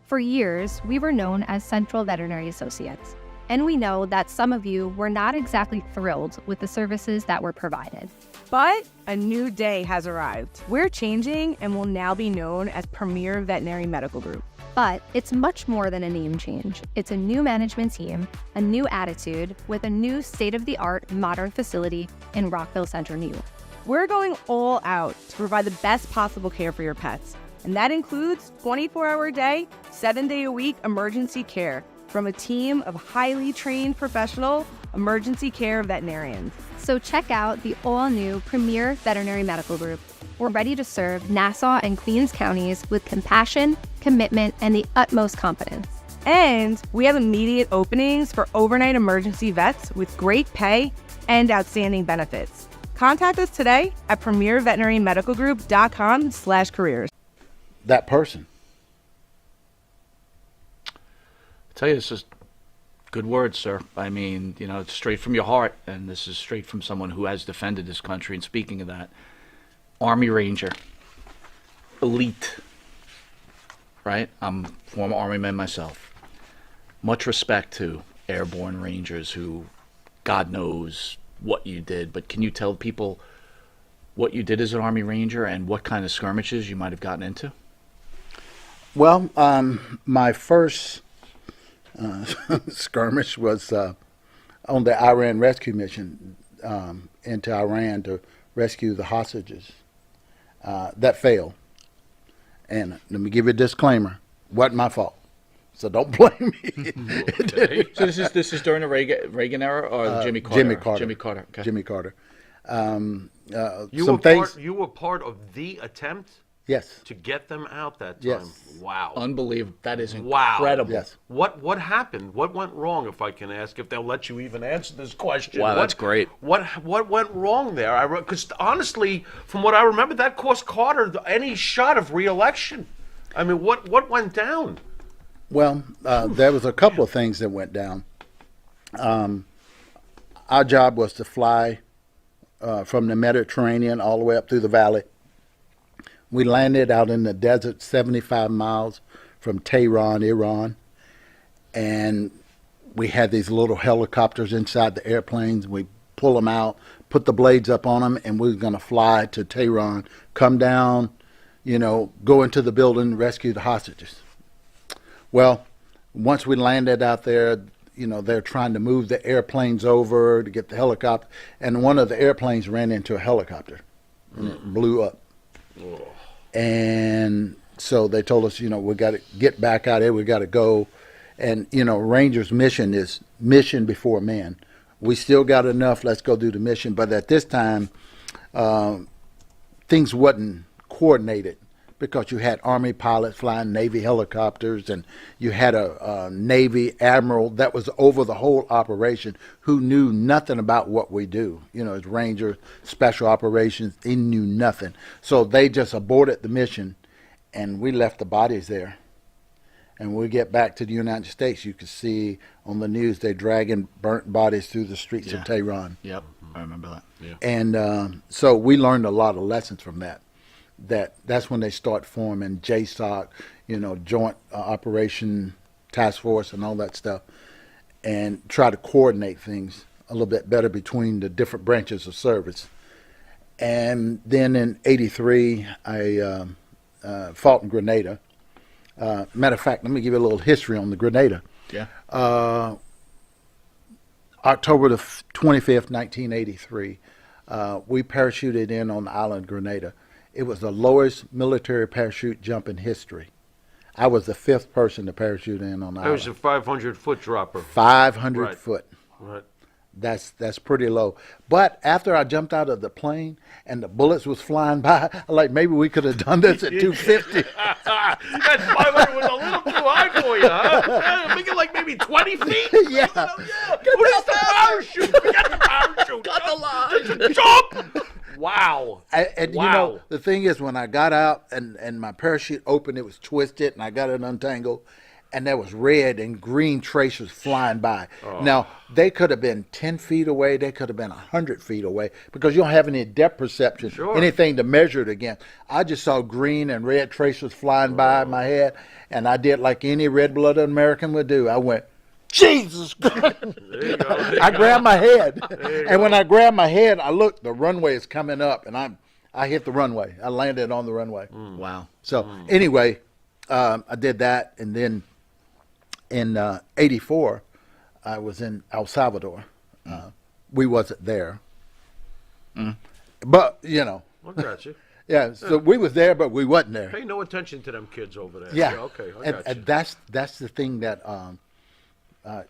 For years, we were known as Central Veterinary Associates, and we know that some of you were not exactly thrilled with the services that were provided. But a new day has arrived. We're changing and will now be known as Premier Veterinary Medical Group. But it's much more than a name change. It's a new management team, a new attitude, with a new state-of-the-art modern facility in Rockville Center, New York. We're going all out to provide the best possible care for your pets. And that includes 24-hour-a-day, 7-day-a-week emergency care from a team of highly trained professional emergency care veterinarians. So check out the all-new Premier Veterinary Medical Group. We're ready to serve Nassau and Queens counties with compassion, commitment, and the utmost confidence. And we have immediate openings for overnight emergency vets with great pay and outstanding benefits. Contact us today at premierveterinarymedicalgroup.com/careers. That person. I tell you, it's just good words, sir. I mean, it's straight from your heart, and this is straight from someone who has defended this country. And speaking of that, Army Ranger, elite, right? I'm a former Army man myself. Much respect to airborne Rangers who, God knows what you did, but can you tell people what you did as an Army Ranger and what kind of skirmishes you might have gotten into? Well, my first skirmish was on the Iran rescue mission into Iran to rescue the hostages. That failed. And let me give you a disclaimer. Wasn't my fault. So don't blame me. Okay. So this is during the Reagan era or the Jimmy Carter? Jimmy Carter. Jimmy Carter. Okay. Jimmy Carter. You were part of the attempt? Yes. To get them out that time? Yes. Wow. Unbelievable. That is incredible. Yes. What happened? What went wrong, if I can ask, if they'll let you even answer this question? Wow, that's great. What went wrong there? Because honestly, from what I remember, that cost Carter any shot of re-election. I mean, what went down? Well, there was a couple of things that went down. Our job was to fly from the Mediterranean all the way up through the valley. We landed out in the desert 75 miles from Tehran, Iran, and we had these little helicopters inside the airplanes. We pull them out, put the blades up on them, and we were going to fly to Tehran, come down, go into the building, rescue the hostages. Well, once we landed out there, they're trying to move the airplanes over to get the helicopter, and one of the airplanes ran into a helicopter, and it blew up. Oh. And so they told us, we got to get back out here, we got to go. And, Ranger's mission is mission before man. We still got enough, let's go do the mission. But at this time, things wasn't coordinated because you had Army pilots flying Navy helicopters, and you had a Navy admiral that was over the whole operation who knew nothing about what we do. As Ranger Special Operations, he knew nothing. So they just aborted the mission, and we left the bodies there. And when we get back to the United States, you can see on the news they dragging burnt bodies through the streets of Tehran. Yep, I remember that. Yeah. And so we learned a lot of lessons from that. That's when they start forming JSOC, Joint Operation Task Force and all that stuff, and try to coordinate things a little bit better between the different branches of service. And then in '83, I fought in Grenada. Matter of fact, let me give you a little history on the Grenada. Yeah. October the 25th, 1983, we parachuted in on the island of Grenada. It was the lowest military parachute jump in history. I was the 5th person to parachute in on the island. That was a 500-foot dropper. 500 foot. Right. That's pretty low. But after I jumped out of the plane and the bullets was flying by, I'm like, maybe we could have done this at 250. That 500 was a little too high for you, huh? I'm thinking like maybe 20 feet. Yeah. What is the parachute? Forget the parachute. Got the line. Jump. Wow. And wow. The thing is, when I got out and my parachute opened, it was twisted, and I got it untangled. and there was red and green tracers flying by. Now, they could have been 10 feet away. They could have been 100 feet away because you don't have any depth perception, anything to measure it against. I just saw green and red tracers flying by my head, and I did like any red-blooded American would do. I went, Jesus Christ. There you go. I grabbed my head. And when I grabbed my head, I looked, the runway is coming up, and I hit the runway. I landed on the runway. Wow. So anyway, I did that, and then in '84, I was in El Salvador. We wasn't there, but Look at you. yeah. So we was there, but we wasn't there. Pay no attention to them kids over there. Yeah. Okay. I and, got you. and that's the thing that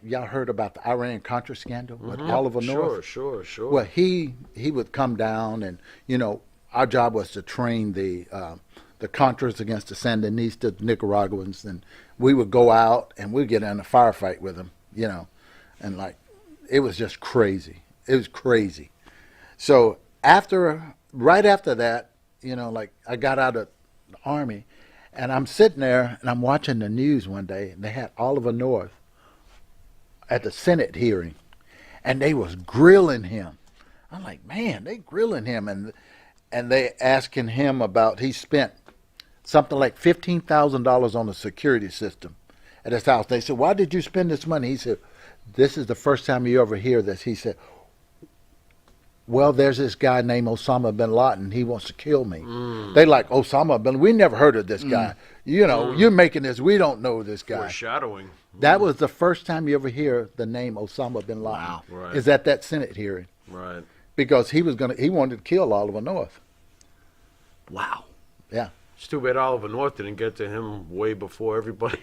y'all heard about the Iran Contra scandal with Oliver North. Sure. Well, he would come down, and our job was to train the Contras against the Sandinistas, Nicaraguans, and we would go out and we'd get in a firefight with them, and like it was just crazy. It was crazy. So right after that, like I got out of the Army, and I'm sitting there and I'm watching the news one day, and they had Oliver North at the Senate hearing, and they was grilling him. I'm like, man, they grilling him, and they asking him about, he spent something like $15,000 on a security system at his house. They said, why did you spend this money? He said, this is the first time you ever hear this. He said, well, there's this guy named Osama bin Laden. He wants to kill me. They like, Osama bin Laden. We never heard of this guy. You're making this. We don't know this guy. Foreshadowing. That was the first time you ever hear the name Osama bin Laden. Wow. Right. Is at that Senate hearing. Right. Because he wanted to kill Oliver North. Wow. Yeah. It's too bad Oliver North didn't get to him way before everybody.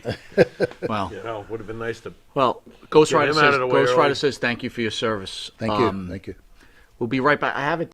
Wow. Would have been nice to. Well, Ghost Get Rider him out of the way Ghost early. Rider says thank you for your service. Thank you. We'll be right back. I have it.